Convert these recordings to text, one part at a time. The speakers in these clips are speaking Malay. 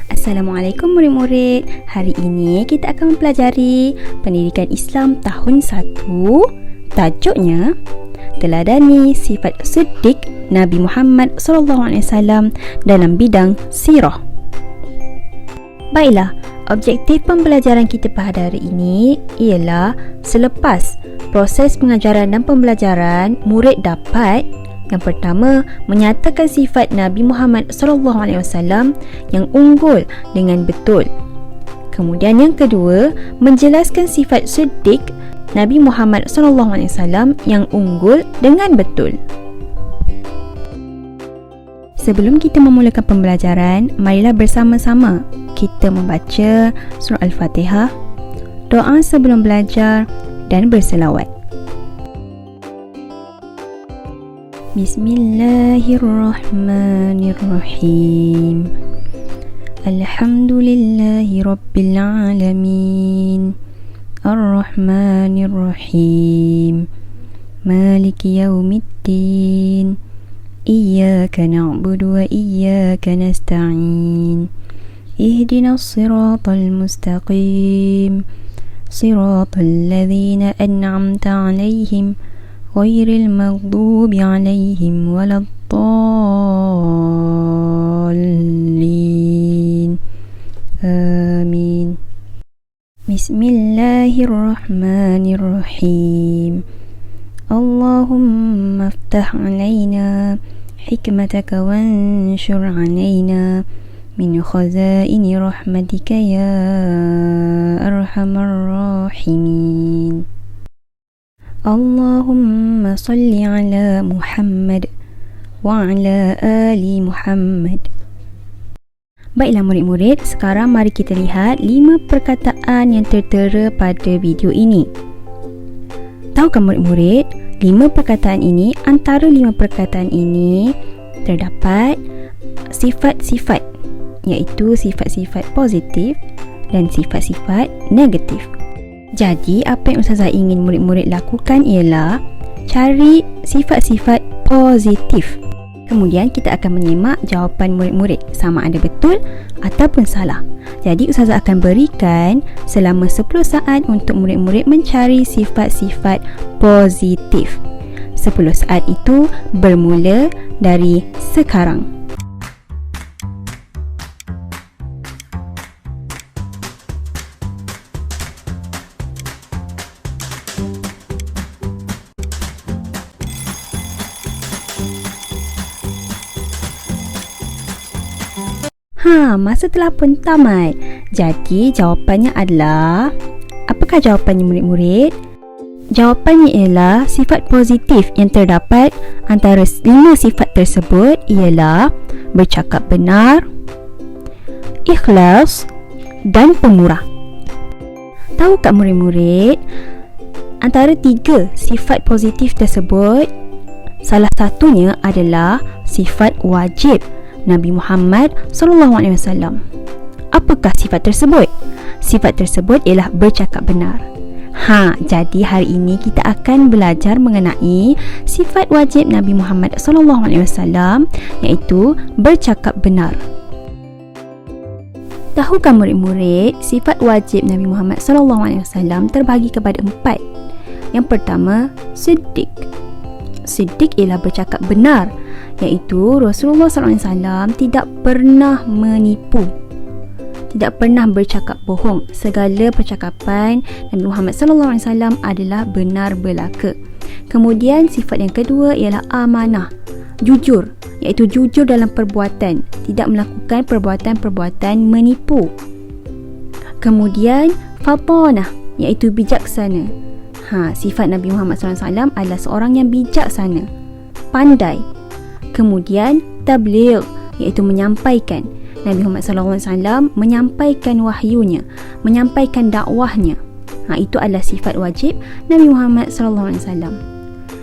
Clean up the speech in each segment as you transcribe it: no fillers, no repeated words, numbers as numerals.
Assalamualaikum murid-murid. Hari ini kita akan mempelajari Pendidikan Islam tahun 1. Tajuknya Teladani sifat siddiq Nabi Muhammad SAW dalam bidang sirah. Baiklah, objektif pembelajaran kita pada hari ini ialah selepas proses pengajaran dan pembelajaran, murid dapat yang pertama, menyatakan sifat Nabi Muhammad SAW yang unggul dengan betul. Kemudian yang kedua, menjelaskan sifat siddiq Nabi Muhammad SAW yang unggul dengan betul. Sebelum kita memulakan pembelajaran, marilah bersama-sama kita membaca surah Al-Fatihah, doa sebelum belajar dan berselawat. Bismillahirrahmanirrahim. Alhamdulillahi Rabbil Alamin. Ar-Rahmanirrahim. Maliki Yawmiddin. Iyyaka na'budu wa iyyaka nasta'in. Ihdinas siratal mustaqim. Siratal ladzina an'amta 'alaihim غير المغضوب عليهم ولا الضالين آمين بسم الله الرحمن الرحيم اللهم افتح علينا حكمتك وانشر علينا من خزائن رحمتك يا أرحم الراحمين Allahumma salli ala Muhammad wa ala ali Muhammad. Baiklah murid-murid, sekarang mari kita lihat 5 perkataan yang tertera pada video ini. Tahukah murid-murid, 5 perkataan ini, antara 5 perkataan ini terdapat sifat-sifat, iaitu sifat-sifat positif dan sifat-sifat negatif. Jadi, apa yang Ustazah ingin murid-murid lakukan ialah cari sifat-sifat positif. Kemudian kita akan menyimak jawapan murid-murid sama ada betul ataupun salah. Jadi, Ustazah akan berikan selama 10 saat untuk murid-murid mencari sifat-sifat positif. 10 saat itu bermula dari sekarang. Masa telah pun tamat. Jadi jawapannya adalah, apakah jawapannya murid-murid? Jawapannya ialah sifat positif yang terdapat antara 5 sifat tersebut ialah bercakap benar, ikhlas dan pemurah. Tahukah murid-murid, antara 3 sifat positif tersebut, salah satunya adalah sifat wajib Nabi Muhammad SAW. Apakah sifat tersebut? Sifat tersebut ialah bercakap benar. Jadi hari ini kita akan belajar mengenai sifat wajib Nabi Muhammad SAW, iaitu bercakap benar. Tahukah murid-murid, sifat wajib Nabi Muhammad SAW terbahagi kepada 4. Yang pertama, siddiq. Siddiq ialah bercakap benar, iaitu Rasulullah SAW tidak pernah menipu, tidak pernah bercakap bohong. Segala percakapan Nabi Muhammad SAW adalah benar belaka. Kemudian sifat yang kedua ialah amanah, jujur, iaitu jujur dalam perbuatan, tidak melakukan perbuatan-perbuatan menipu. Kemudian fatanah, iaitu bijaksana. Sifat Nabi Muhammad SAW adalah seorang yang bijaksana, pandai. Kemudian tabligh, iaitu menyampaikan. Nabi Muhammad SAW menyampaikan wahyunya, menyampaikan dakwahnya. Itu adalah sifat wajib Nabi Muhammad SAW.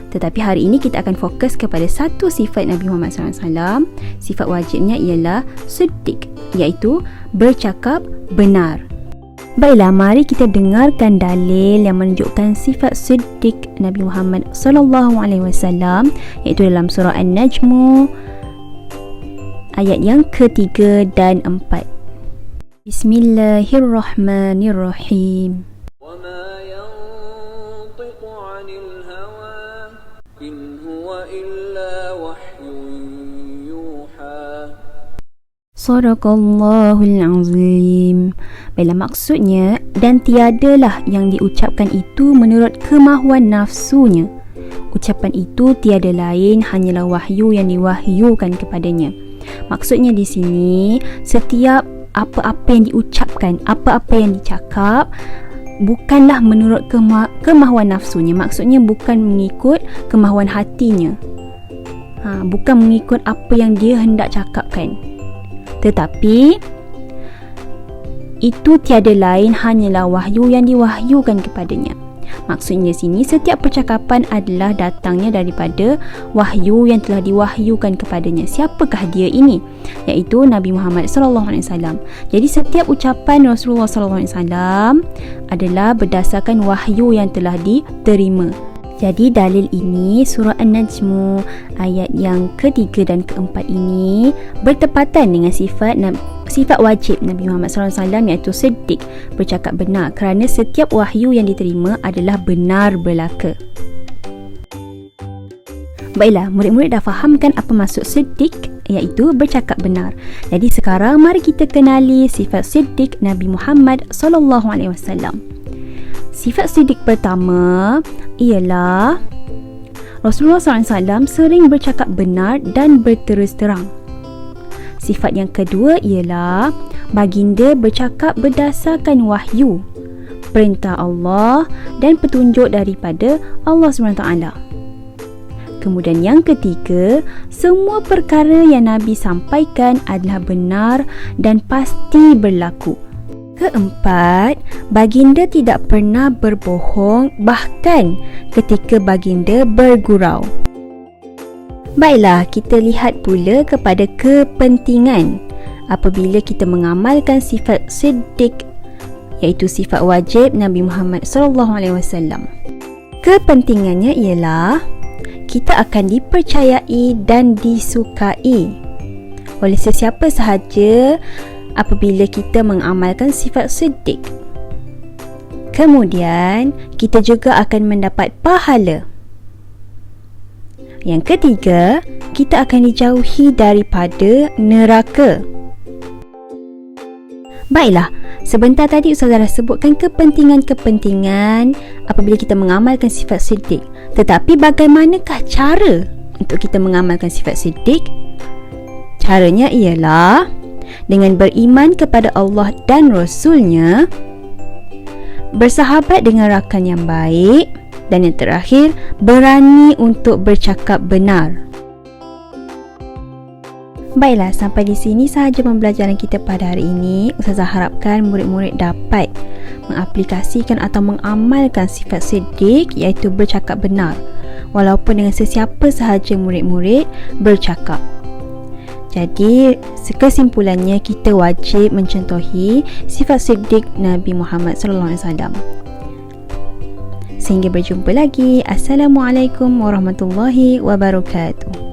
Tetapi hari ini kita akan fokus kepada satu sifat Nabi Muhammad SAW. Sifat wajibnya ialah siddiq, iaitu bercakap benar. Baiklah, mari kita dengarkan dalil yang menunjukkan sifat siddiq Nabi Muhammad SAW, iaitu dalam surah An-Najm ayat yang ke-3 dan 4. Bismillahirrahmanirrahim. وما ينطق عن الهوى إن هو إلا وحي يوحى. Sadaqallahul azim. Baiklah, maksudnya, dan tiadalah yang diucapkan itu menurut kemahuan nafsunya. Ucapan itu tiada lain hanyalah wahyu yang diwahyukan kepadanya. Maksudnya di sini, setiap apa-apa yang diucapkan, apa-apa yang dicakap, bukanlah menurut kemahuan nafsunya. Maksudnya bukan mengikut kemahuan hatinya, bukan mengikut apa yang dia hendak cakapkan, tetapi itu tiada lain hanyalah wahyu yang diwahyukan kepadanya. Maksudnya sini, setiap percakapan adalah datangnya daripada wahyu yang telah diwahyukan kepadanya. Siapakah dia ini? Iaitu Nabi Muhammad SAW. Jadi setiap ucapan Rasulullah SAW adalah berdasarkan wahyu yang telah diterima. Jadi dalil ini, surah An-Najm ayat yang ketiga dan keempat ini bertepatan dengan sifat wajib Nabi Muhammad SAW, iaitu siddiq, bercakap benar, kerana setiap wahyu yang diterima adalah benar belaka. Baiklah, murid-murid dah fahamkan apa maksud siddiq, iaitu bercakap benar. Jadi sekarang mari kita kenali sifat siddiq Nabi Muhammad SAW. Sifat siddiq pertama ialah Rasulullah SAW sering bercakap benar dan berterus terang. Sifat yang kedua ialah baginda bercakap berdasarkan wahyu, perintah Allah dan petunjuk daripada Allah SWT. Kemudian yang ketiga, semua perkara yang Nabi sampaikan adalah benar dan pasti berlaku. Keempat, baginda tidak pernah berbohong bahkan ketika baginda bergurau. Baiklah, kita lihat pula kepada kepentingan apabila kita mengamalkan sifat siddiq, iaitu sifat wajib Nabi Muhammad SAW. Kepentingannya ialah kita akan dipercayai dan disukai oleh sesiapa sahaja apabila kita mengamalkan sifat siddiq. Kemudian, kita juga akan mendapat pahala. Yang ketiga, kita akan dijauhi daripada neraka. Baiklah, sebentar tadi Ustazah sebutkan kepentingan-kepentingan apabila kita mengamalkan sifat siddiq. Tetapi bagaimanakah cara untuk kita mengamalkan sifat siddiq? Caranya ialah dengan beriman kepada Allah dan Rasul-Nya, bersahabat dengan rakan yang baik, dan yang terakhir, berani untuk bercakap benar. Baiklah, sampai di sini sahaja pembelajaran kita pada hari ini. Ustazah harapkan murid-murid dapat mengaplikasikan atau mengamalkan sifat siddiq, iaitu bercakap benar, walaupun dengan sesiapa sahaja murid-murid bercakap. Jadi, kesimpulannya, kita wajib mencontohi sifat siddiq Nabi Muhammad SAW. Sehingga berjumpa lagi. Assalamualaikum warahmatullahi wabarakatuh.